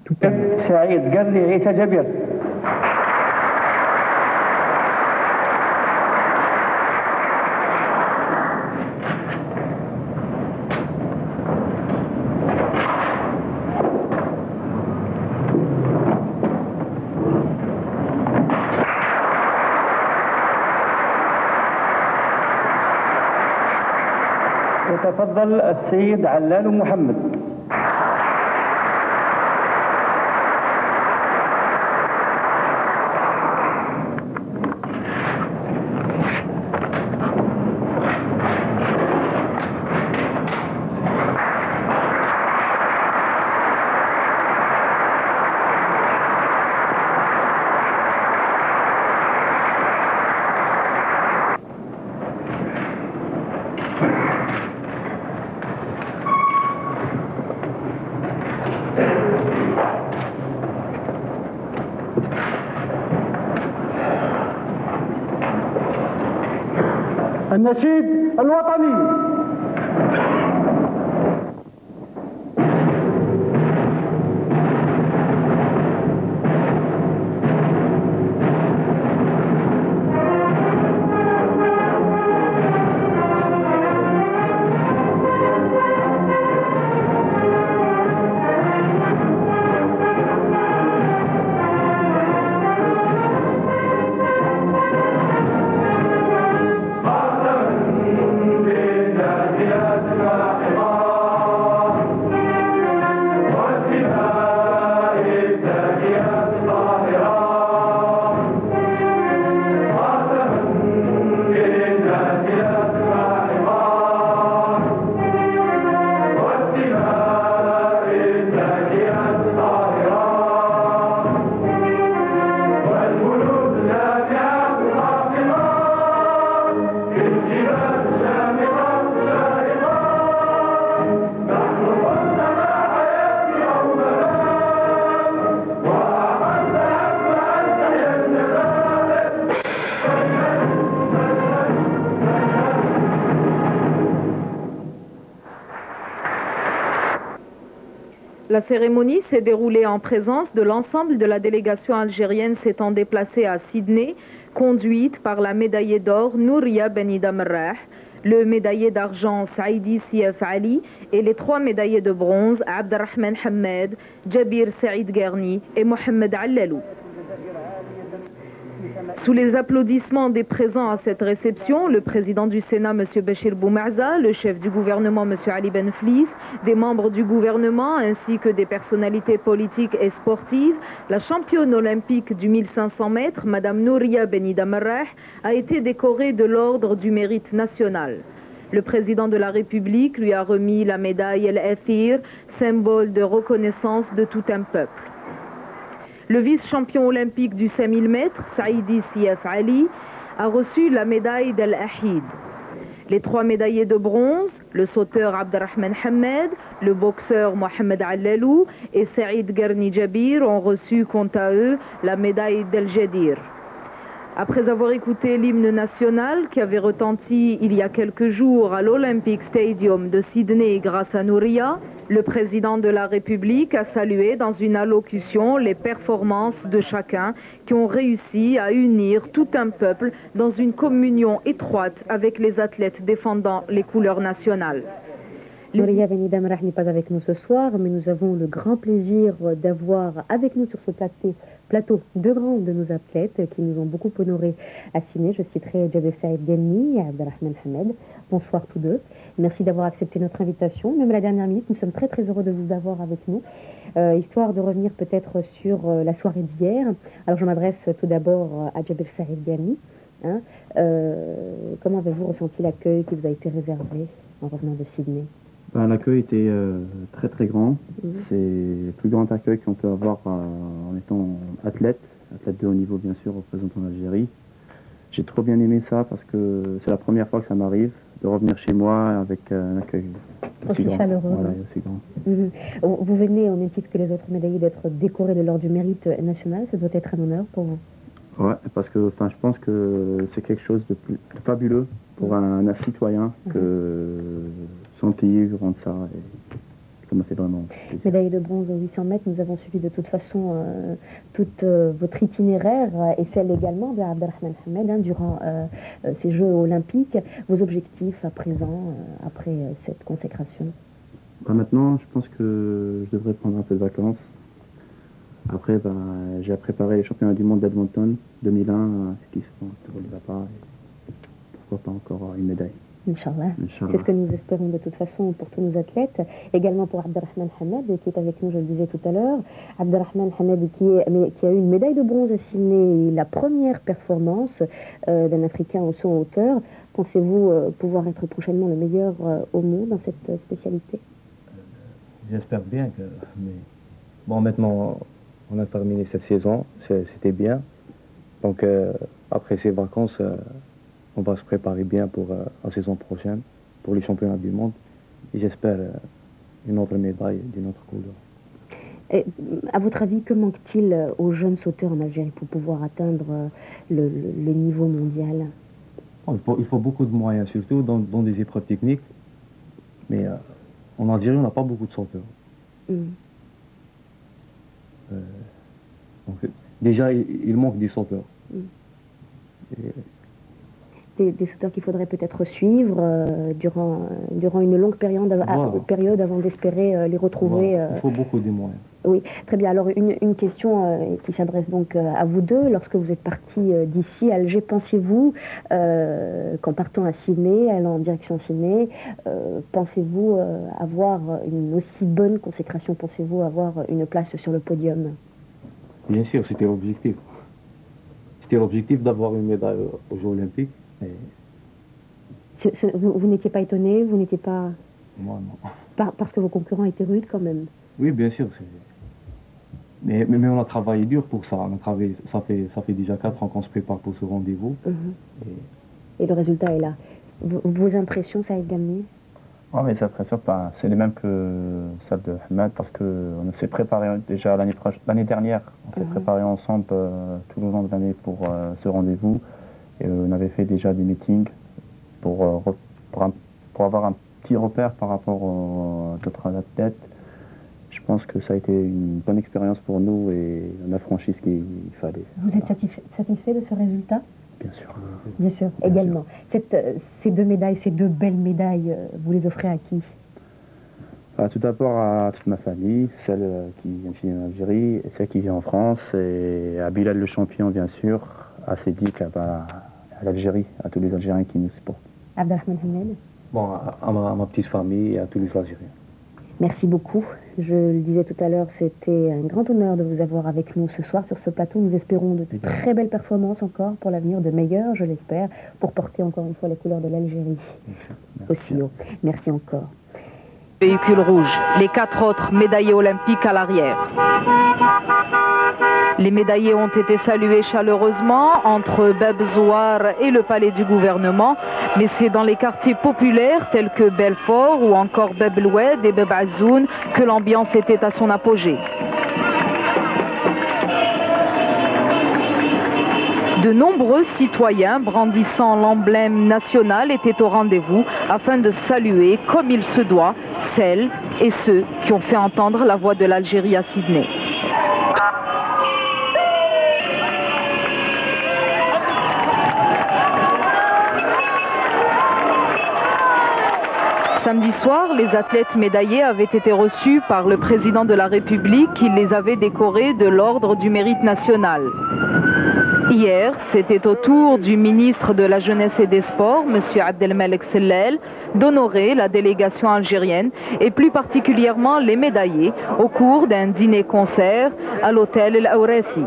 P: Tout en...
Q: يتفضل السيد علال محمد. النشيد الوطني.
B: La cérémonie s'est déroulée en présence de l'ensemble de la délégation algérienne s'étant déplacée à Sydney, conduite par la médaillée d'or Nouria Benida Merrah, le médaillé d'argent Saïdi Sief Ali et les 3 médaillés de bronze Abdelrahman Hamed, Jabir Saïd Guerni et Mohamed Allalou. Sous les applaudissements des présents à cette réception, le président du Sénat, M. Béchir Boumaza, le chef du gouvernement, M. Ali Benflis, des membres du gouvernement ainsi que des personnalités politiques et sportives, la championne olympique du 1500 mètres, Mme Nouria Benida Marrah, a été décorée de l'Ordre du Mérite national. Le président de la République lui a remis la médaille El Athir, symbole de reconnaissance de tout un peuple. Le vice-champion olympique du 5000 mètres, Saïdi Sief Ali, a reçu la médaille d'El Ahid. Les 3 médaillés de bronze, le sauteur Abderrahman Hamed, le boxeur Mohamed Allalou et Saïd Garni Jabir ont reçu quant à eux la médaille d'El Jadir. Après avoir écouté l'hymne national qui avait retenti il y a quelques jours à l'Olympic Stadium de Sydney grâce à Nouria, le président de la République a salué dans une allocution les performances de chacun qui ont réussi à unir tout un peuple dans une communion étroite avec les athlètes défendant les couleurs nationales.
R: Nouria Benida Marrah n'est pas avec nous ce soir, mais nous avons le grand plaisir d'avoir avec nous sur ce plateau 2 grands de nos athlètes qui nous ont beaucoup honorés à Sydney. Je citerai Djabir Saïd Garni et Abderrahman Hamed. Bonsoir tous deux. Merci d'avoir accepté notre invitation. Même à la dernière minute, nous sommes très très heureux de vous avoir avec nous. Histoire de revenir peut-être sur la soirée d'hier. Alors je m'adresse tout d'abord à Djabir Saïd Garni. Comment avez-vous ressenti l'accueil qui vous a été réservé en revenant de Sydney?
C: L'accueil était très très grand. C'est le plus grand accueil qu'on peut avoir en étant athlète de haut niveau bien sûr, représentant l'Algérie. J'ai trop bien aimé ça parce que c'est la première fois que ça m'arrive de revenir chez moi avec un accueil
R: aussi chaleureux.
C: Voilà, aussi grand.
R: Vous venez au même titre que les autres médaillés d'être décoré de l'Ordre du Mérite national. Ça doit être un honneur pour vous.
C: Ouais, parce que je pense que c'est quelque chose de fabuleux pour un citoyen que son pays rende ça. Et ça m'a fait vraiment plaisir.
R: Médaille de bronze aux 800 mètres, nous avons suivi de toute façon toute votre itinéraire et celle également d'Abderrahman Hamed durant ces Jeux olympiques. Vos objectifs à présent, après cette consécration?
C: Maintenant, je pense que je devrais prendre un peu de vacances. Après, j'ai préparé les championnats du monde d'Edmonton 2001, ce qui se déroulent là-bas. Pourquoi pas encore une médaille.
R: Inch'Allah. C'est ce que nous espérons de toute façon pour tous nos athlètes. Également pour Abderrahman Hamed qui est avec nous, je le disais tout à l'heure. Abderrahman Hamed qui a eu une médaille de bronze à Sydney, la première performance d'un Africain au saut en hauteur. Pensez-vous pouvoir être prochainement le meilleur au monde dans cette spécialité?
S: J'espère bien que... Mais... Bon, maintenant, on a terminé cette saison, c'était bien. Donc, après ces vacances, on va se préparer bien pour la saison prochaine, pour les championnats du monde. Et j'espère une autre médaille d'une autre couleur.
R: Et, à votre avis, que manque-t-il aux jeunes sauteurs en Algérie pour pouvoir atteindre le niveau mondial?
S: Il faut beaucoup de moyens, surtout dans des épreuves techniques. Mais en Algérie, on n'a pas beaucoup de sauteurs. Donc, déjà, il manque des sauteurs.
R: Des sauteurs qu'il faudrait peut-être suivre durant une longue période avant d'espérer les retrouver.
S: Il faut beaucoup de moyens.
R: Oui, très bien. Alors une question qui s'adresse donc à vous deux. Lorsque vous êtes partis d'ici à Alger, pensiez-vous qu'en partant à Sydney, allant en direction Sydney, pensez-vous avoir une aussi bonne consécration? Pensez-vous avoir une place sur le podium?
S: Bien sûr, c'était l'objectif. C'était l'objectif d'avoir une médaille aux Jeux Olympiques.
R: Vous n'étiez pas étonné? Vous n'étiez pas...
S: Moi, non.
R: Parce que vos concurrents étaient rudes quand même?
S: Oui, bien sûr. Mais on a travaillé dur pour ça. Ça fait déjà 4 ans qu'on se prépare pour ce rendez-vous.
R: Et le résultat est là. Vos impressions, Saïd Garni?
C: Oui, mes impressions, c'est les mêmes que celles de Hamed, parce qu'on s'est préparé déjà l'année dernière. On s'est préparé ensemble tout le long de l'année pour ce rendez-vous. Et on avait fait déjà des meetings pour avoir un petit repère par rapport aux autres athlètes. Je pense que ça a été une bonne expérience pour nous et on a franchi ce qu'il fallait.
R: Vous êtes satisfait de ce résultat?
C: Bien sûr.
R: Bien sûr, également. Ces 2 médailles, ces 2 belles médailles, vous les offrez à qui?
C: Tout d'abord à toute ma famille, celle qui vient de finir en Algérie, et celle qui vient en France, et à Bilal le champion bien sûr, assez dit à l'Algérie, à tous les Algériens qui nous supportent.
R: Abdelrahman Hamed.
S: Bon, à ma petite famille et à tous les Algériens.
R: Merci beaucoup. Je le disais tout à l'heure, c'était un grand honneur de vous avoir avec nous ce soir sur ce plateau. Nous espérons de très belles performances encore pour l'avenir, de meilleures, je l'espère, pour porter encore une fois les couleurs de l'Algérie aussi haut. Merci encore.
A: Véhicule rouge, les 4 autres médaillés olympiques à l'arrière. Les médaillés ont été salués chaleureusement entre Bab Zouar et le palais du gouvernement, mais c'est dans les quartiers populaires tels que Belfort ou encore Bab Loued et Bab Azoun que l'ambiance était à son apogée. De nombreux citoyens brandissant l'emblème national étaient au rendez-vous afin de saluer, comme il se doit, celles et ceux qui ont fait entendre la voix de l'Algérie à Sydney. Samedi soir, les athlètes médaillés avaient été reçus par le président de la République qui les avait décorés de l'Ordre du Mérite national. Hier, c'était au tour du ministre de la Jeunesse et des Sports, M. Abdelmalek Sellel, d'honorer la délégation algérienne et plus particulièrement les médaillés au cours d'un dîner-concert à l'hôtel El Auresi.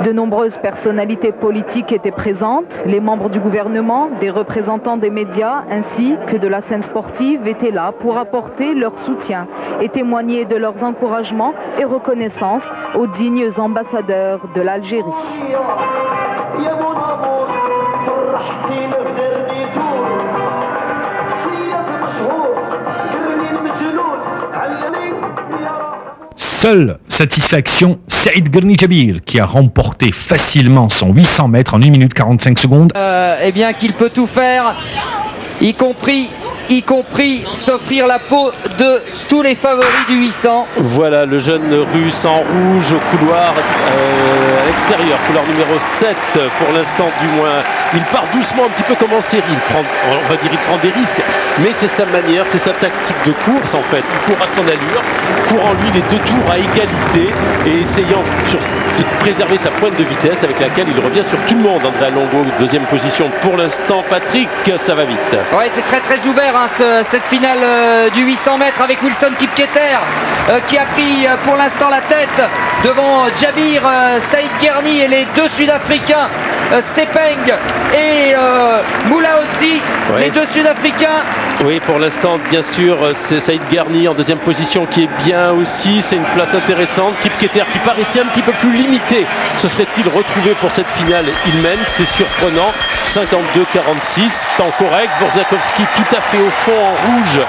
A: De nombreuses personnalités politiques étaient présentes, les membres du gouvernement, des représentants des médias ainsi que de la scène sportive étaient là pour apporter leur soutien et témoigner de leurs encouragements et reconnaissance aux dignes ambassadeurs de l'Algérie.
T: Seule satisfaction, Saïd Guerni Jabir qui a remporté facilement son 800 mètres en 1 minute 45 secondes.
U: Eh bien qu'il peut tout faire, y compris s'offrir la peau de tous les favoris du 800.
V: Voilà le jeune russe en rouge au couloir à l'extérieur, couloir numéro 7 pour l'instant du moins. Il part doucement un petit peu comme en série, il prend des risques, mais c'est sa manière, c'est sa tactique de course en fait. Il court à son allure, court en lui les 2 tours à égalité et essayant de préserver sa pointe de vitesse avec laquelle il revient sur tout le monde. André Alongo, 2e position pour l'instant. Patrick, ça va vite.
U: Ouais, c'est très ouvert cette finale du 800 mètres avec Wilson Kipketer qui a pris pour l'instant la tête devant Jabir, Saïd Guerni et les 2 Sud-Africains Sepeng et Moula Otsi, les 2 Sud-Africains.
V: Oui, pour l'instant, bien sûr, c'est Saïd Guerni en 2e position qui est bien aussi. C'est une place intéressante. Kipketer qui paraissait un petit peu plus limité. Se serait-il retrouvé pour cette finale? Il mène, c'est surprenant. 52-46, temps correct. Borzakowski tout à fait au fond en rouge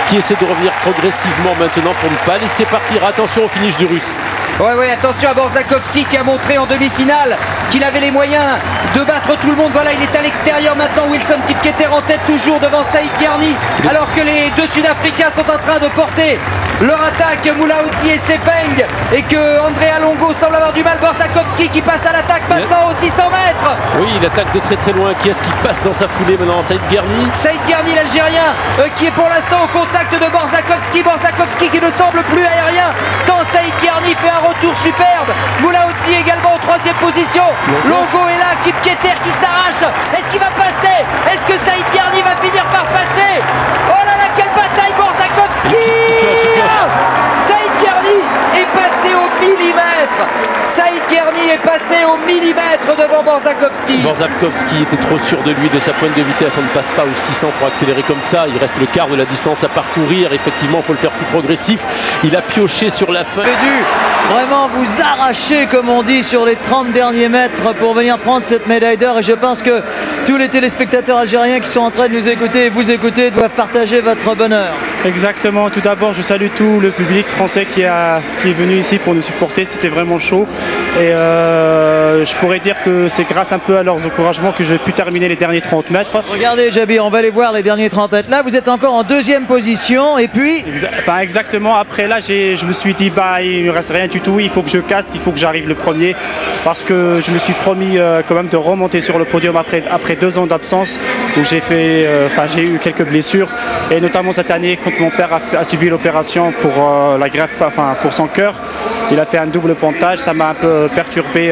V: qui essaie de revenir progressivement maintenant pour ne pas laisser partir. Attention au finish du Russe.
U: Ouais, attention à Borzakowski qui a montré en demi-finale qu'il avait les moyens de battre tout le monde. Voilà, il est à l'extérieur maintenant. Wilson Kipketer en tête toujours devant Saïd Guerni, alors que les 2 Sud-Africains sont en train de porter leur attaque, Moula Otsi et Sepeng, et que André Alongo semble avoir du mal. Borzakowski qui passe à l'attaque maintenant aux 600 mètres.
V: Oui, il attaque de très loin. Qui est-ce qui passe dans sa foulée maintenant? Saïd Guerni.
U: Saïd Guerni, l'Algérien, qui est pour l'instant au contact de Borzakowski. Borzakowski qui ne semble plus aérien quand Saïd Guerni fait un retour superbe. Moula Otsi également en 3e position. Longo est là, Kipketer qui s'arrache. Est-ce qu'il va passer? Est-ce que Saïd Guerni va finir par passer? Oh là là, quelle bataille Borzakowski! Saïd Guerni est passé au millimètre. Saïd Guerni est passé au millimètre devant Borzakowski.
V: Borzakowski était trop sûr de lui, de sa pointe de vitesse. On ne passe pas aux 600 pour accélérer comme ça. Il reste le quart de la distance à parcourir. Effectivement, il faut le faire plus progressif. Il a pioché sur la fin.
W: Vraiment vous arracher, comme on dit, sur les 30 derniers mètres pour venir prendre cette médaille d'or. Et je pense que tous les téléspectateurs algériens qui sont en train de nous écouter et vous écouter doivent partager votre bonheur.
H: Exactement. Tout d'abord, je salue tout le public français qui est venu ici pour nous supporter. C'était vraiment chaud. Et je pourrais dire que c'est grâce un peu à leurs encouragements que j'ai pu terminer les derniers 30 mètres.
W: Regardez Jabir, on va aller voir les derniers 30 mètres. Là, vous êtes encore en 2e position. Et puis...
H: Exactement. Après là, je me suis dit, il ne me reste rien du tout. Il faut que je casse, il faut que j'arrive le premier. Parce que je me suis promis quand même de remonter sur le podium après 2 ans d'absence où j'ai eu quelques blessures. Et notamment cette année, quand mon père a subi l'opération pour la greffe, pour son cœur. Il a fait un double pontage, ça m'a un peu perturbé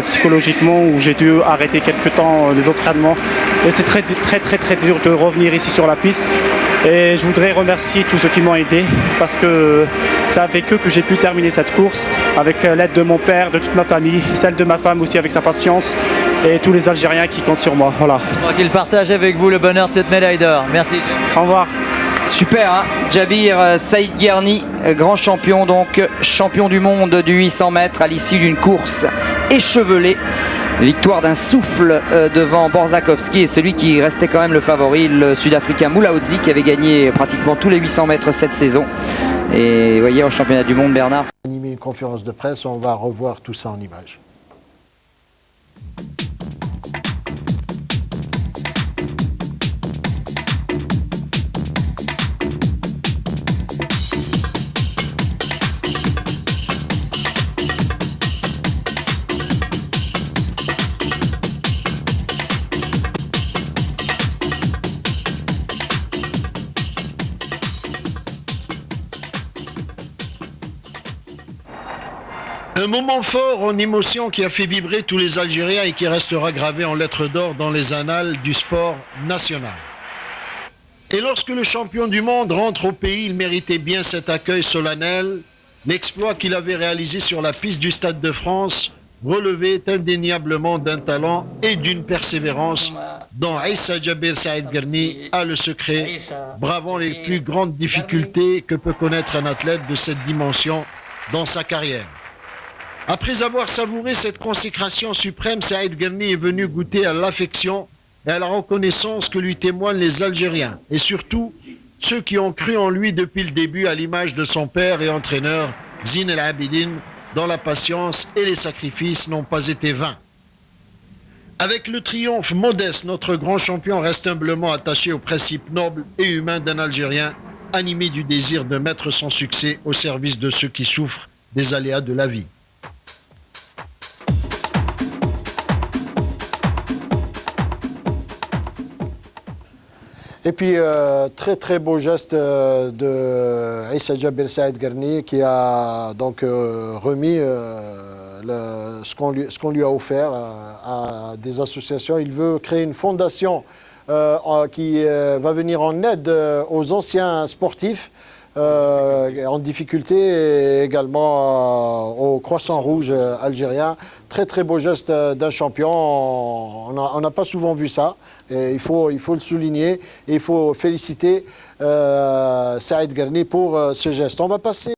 H: psychologiquement, où j'ai dû arrêter quelques temps les entraînements. Et c'est très dur de revenir ici sur la piste. Et je voudrais remercier tous ceux qui m'ont aidé, parce que c'est avec eux que j'ai pu terminer cette course, avec l'aide de mon père, de toute ma famille, celle de ma femme aussi avec sa patience, et tous les Algériens qui comptent sur moi. Voilà.
W: Je crois qu'il partage avec vous le bonheur de cette médaille d'or. Merci.
H: Au revoir.
U: Super, hein, Djabir Saïd Guerni, grand champion, donc champion du monde du 800 mètres à l'issue d'une course échevelée. Victoire d'un souffle devant Borzakowski et celui qui restait quand même le favori, le Sud-Africain Moulaoudzi, qui avait gagné pratiquement tous les 800 mètres cette saison. Et vous voyez, au championnat du monde, Bernard.
E: Animer une conférence de presse, on va revoir tout ça en images. Un moment fort en émotion qui a fait vibrer tous les Algériens et qui restera gravé en lettres d'or dans les annales du sport national. Et lorsque le champion du monde rentre au pays, il méritait bien cet accueil solennel. L'exploit qu'il avait réalisé sur la piste du Stade de France relevait indéniablement d'un talent et d'une persévérance dont Issa Djabir Saïd Guerni a le secret, bravant les plus grandes difficultés que peut connaître un athlète de cette dimension dans sa carrière. Après avoir savouré cette consécration suprême, Saïd Guerni est venu goûter à l'affection et à la reconnaissance que lui témoignent les Algériens, et surtout ceux qui ont cru en lui depuis le début, à l'image de son père et entraîneur, Zine El Abidine, dont la patience et les sacrifices n'ont pas été vains. Avec le triomphe modeste, notre grand champion reste humblement attaché aux principes nobles et humains d'un Algérien, animé du désir de mettre son succès au service de ceux qui souffrent des aléas de la vie. Et puis, très beau geste de Issa Djabir Saïd Guerni qui a donc remis ce qu'on lui a offert à des associations. Il veut créer une fondation qui va venir en aide aux anciens sportifs en difficulté et également au Croissant Rouge algérien. Très beau geste d'un champion, on n'a pas souvent vu ça, et il faut le souligner et il faut féliciter Saïd Guerni pour ce geste. On va passer